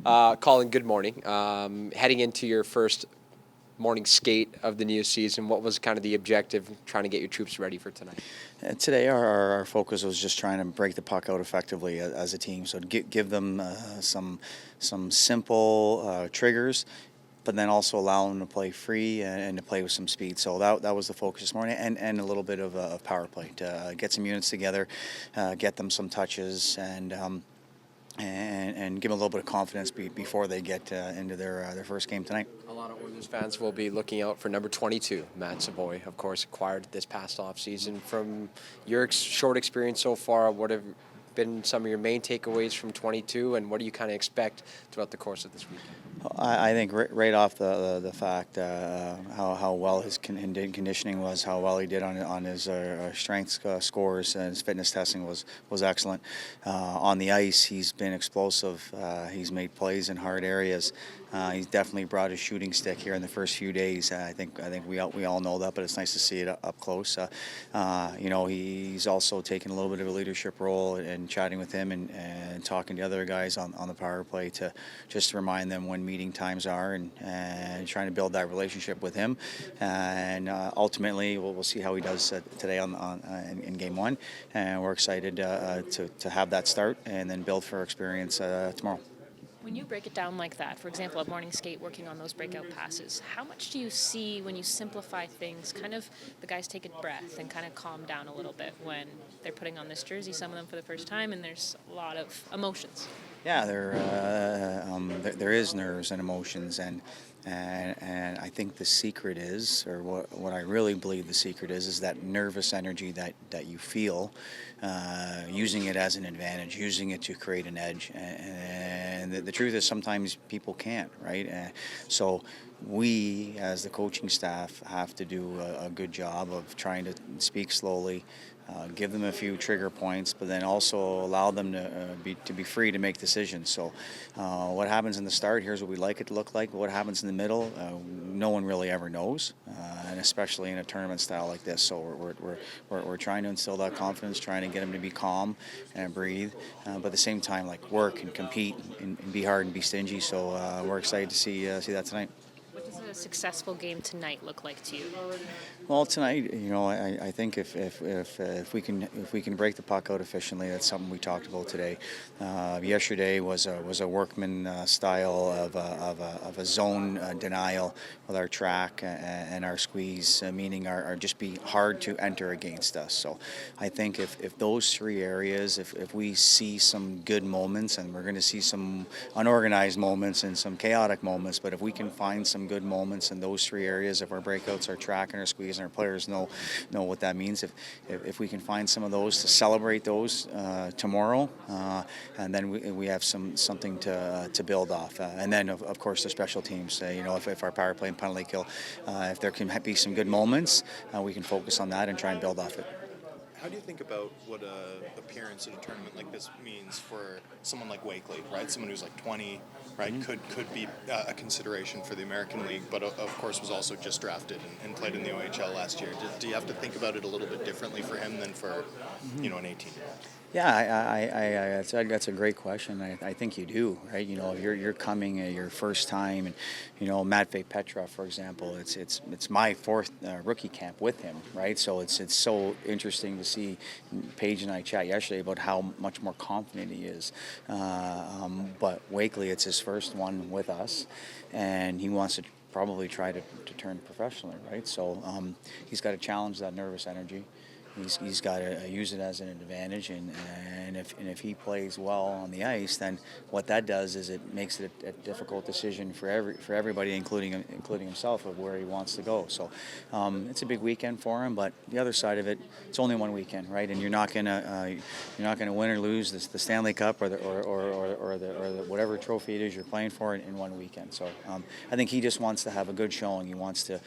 Colin, good morning. Heading into your first morning skate of the new season, what was kind of the objective trying to get your troops ready for tonight? Today, our focus was just trying to break the puck out effectively as a team. So give them some simple triggers, but then also allow them to play free and to play with some speed. So that was the focus this morning, and a little bit of power play to get some units together, get them some touches, and give them a little bit of confidence before they get into their first game tonight. A lot of Oilers fans will be looking out for number 22, Matt Savoy, of course, acquired this past offseason. From your short experience so far, what have been some of your main takeaways from 22, and what do you kind of expect throughout the course of this weekend? I think right off the fact how well his conditioning was, how well he did on his strength scores and his fitness testing was excellent. On the ice, he's been explosive. He's made plays in hard areas. He's definitely brought his shooting stick here in the first few days. I think we all know that, but it's nice to see it up close. He's also taken a little bit of a leadership role in chatting with him and talking to other guys on the power play to just remind them when meeting times are and trying to build that relationship with him. And ultimately, we'll see how he does today in game one. And we're excited to have that start and then build for experience tomorrow. When you break it down like that, for example, at morning skate, working on those breakout passes, how much do you see when you simplify things, kind of the guys take a breath and kind of calm down a little bit when they're putting on this jersey, some of them for the first time, and there's a lot of emotions? Yeah, there is nerves and emotions, and I think the secret is, or what I really believe the secret is that nervous energy that you feel, using it as an advantage, using it to create an edge, and the truth is sometimes people can't, right? So we, as the coaching staff, have to do a good job of trying to speak slowly. Give them a few trigger points, but then also allow them to be free to make decisions. So, what happens in the start? Here's what we like it to look like. What happens in the middle? No one really ever knows, and especially in a tournament style like this. So we're trying to instill that confidence, trying to get them to be calm and breathe, but at the same time, like work and compete and be hard and be stingy. So we're excited to see that tonight. What does a successful game tonight look like to you? Well, tonight, I think if we can break the puck out efficiently, that's something we talked about today. Yesterday was a workman style of a zone denial with our track and our squeeze, meaning our just be hard to enter against us. So I think if those three areas, if we see some good moments, and we're going to see some unorganized moments and some chaotic moments, but if we can find some good moments in those three areas of our breakouts, our track and our squeeze, and our players know what that means. If we can find some of those to celebrate those tomorrow, and then we have something to build off. And then of course the special teams. If our power play and penalty kill, if there can be some good moments, we can focus on that and try and build off it. How do you think about what a appearance at a tournament like this means for someone like Wakely, right? Someone who's like 20, right? Mm-hmm. Could be a consideration for the American League, but of course was also just drafted and played in the OHL last year. Do you have to think about it a little bit differently for him than for, an 18-year-old? Yeah, that's a great question. I think you do, right? If you're coming your first time, and Matvei Petrov, for example, it's my fourth rookie camp with him, right? So it's so interesting to see. Paige and I chat yesterday about how much more confident he is. But Wakely, it's his first one with us, and he wants to probably try to turn professionally, right? So he's got to challenge that nervous energy. He's got to use it as an advantage, and if he plays well on the ice, then what that does is it makes it a difficult decision for everybody, including himself, of where he wants to go. So it's a big weekend for him, but the other side of it, it's only one weekend, right? And you're not gonna win or lose the Stanley Cup or the whatever trophy it is you're playing for in one weekend. So I think he just wants to have a good showing. He wants to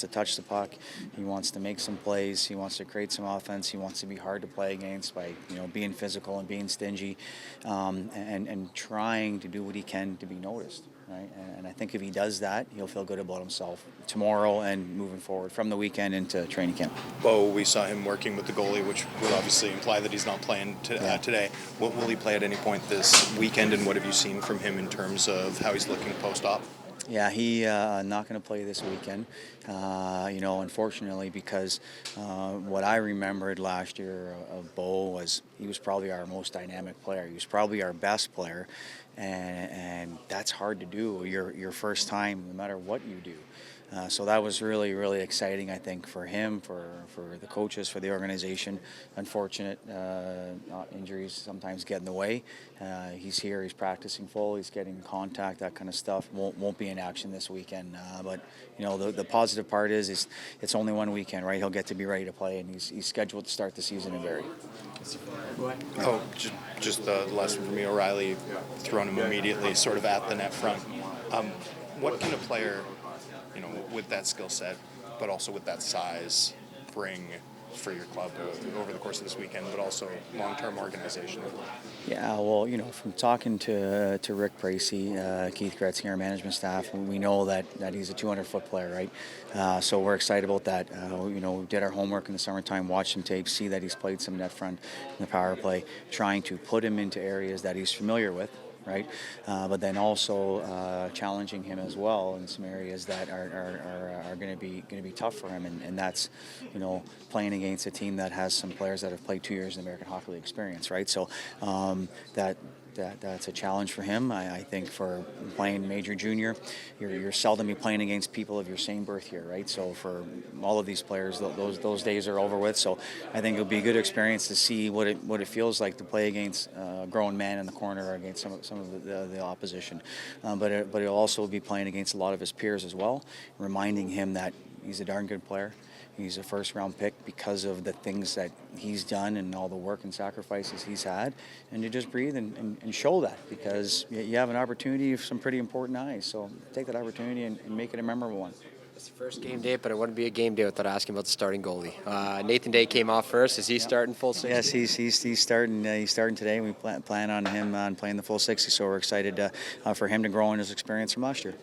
touch the puck. He wants to make some plays. He wants to create some offense. He wants to be hard to play against by being physical and being stingy, and trying to do what he can to be noticed. right? And I think if he does that, he'll feel good about himself tomorrow and moving forward from the weekend into training camp. Bo, we saw him working with the goalie, which would obviously imply that he's not playing today. Will he play at any point this weekend, and what have you seen from him in terms of how he's looking post-op? Yeah, he not going to play this weekend. Unfortunately, because what I remembered last year of Bo was he was probably our most dynamic player. He was probably our best player, and that's hard to do. Your first time, no matter what you do. So that was really, really exciting, I think, for him, for the coaches, for the organization. Unfortunate injuries sometimes get in the way. He's here, he's practicing full, he's getting contact, that kind of stuff. Won't be in action this weekend. But the positive part is it's only one weekend, right? He'll get to be ready to play, and he's scheduled to start the season in Barrie. Oh, just the last one for me. O'Reilly thrown him immediately, sort of at the net front. What can a player, with that skill set, but also with that size, bring for your club over the course of this weekend, but also long-term organization? Yeah, well, from talking to Rick Bracey, Keith Gretzky, our management staff, we know that he's a 200-foot player, right? So we're excited about that. We did our homework in the summertime, watched some tapes, see that he's played some net front in the power play, trying to put him into areas that he's familiar with, right? But then also challenging him as well in some areas that are going to be tough for him, and that's playing against a team that has some players that have played 2 years in the American Hockey League experience, right? So that's a challenge for him. I think for playing major junior, you're seldom playing against people of your same birth here, right? So for all of these players, those days are over with. So I think it'll be a good experience to see what it feels like to play against a grown man in the corner or against some of the opposition. But he'll also be playing against a lot of his peers as well, reminding him that he's a darn good player. He's a first-round pick because of the things that he's done and all the work and sacrifices he's had, and to just breathe and show that, because you have an opportunity of some pretty important eyes. So take that opportunity and make it a memorable one. It's the first game day, but it wouldn't be a game day without asking about the starting goalie. Nathan Day came off first. Is he starting full 60? Yes, he's starting. He's starting today. We plan on him on playing the full 60. So we're excited for him to grow in his experience from last year.